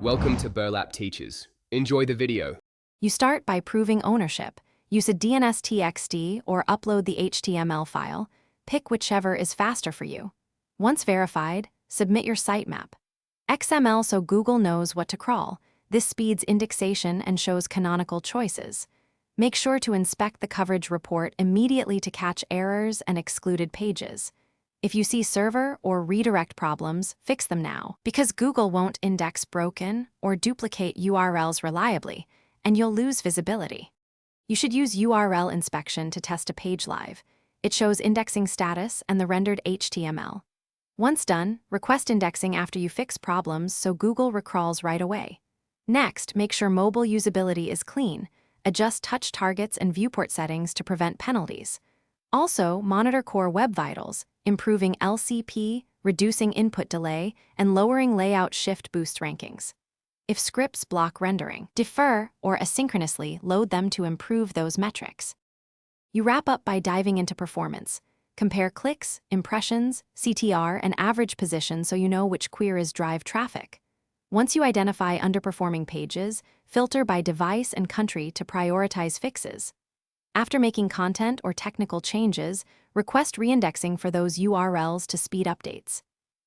Welcome to Burlap Teachers. Enjoy the video. You start by proving ownership. Use a DNS-TXT or upload the HTML file. Pick whichever is faster for you. Once verified, submit your sitemap. XML so Google knows what to crawl. This speeds indexation and shows canonical choices. Make sure to inspect the coverage report immediately to catch errors and excluded pages. If you see server or redirect problems, fix them now, because Google won't index broken or duplicate URLs reliably, and you'll lose visibility. You should use URL inspection to test a page live. It shows indexing status and the rendered HTML. Once done, request indexing after you fix problems so Google recrawls right away. Next, make sure mobile usability is clean. Adjust touch targets and viewport settings to prevent penalties. Also, monitor core web vitals, improving LCP, reducing input delay, and lowering layout shift boost rankings. If scripts block rendering, defer or asynchronously load them to improve those metrics. You wrap up by diving into performance. Compare clicks, impressions, CTR, and average position so you know which queries drive traffic. Once you identify underperforming pages, filter by device and country to prioritize fixes. After making content or technical changes, request reindexing for those URLs to speed updates.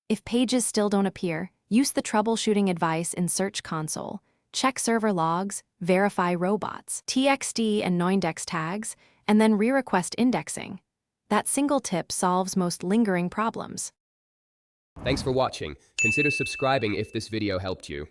If pages still don't appear, use the troubleshooting advice in Search Console. Check server logs, verify robots, TXT and noindex tags, and then re-request indexing. That single tip solves most lingering problems. Thanks for watching. Consider subscribing if this video helped you.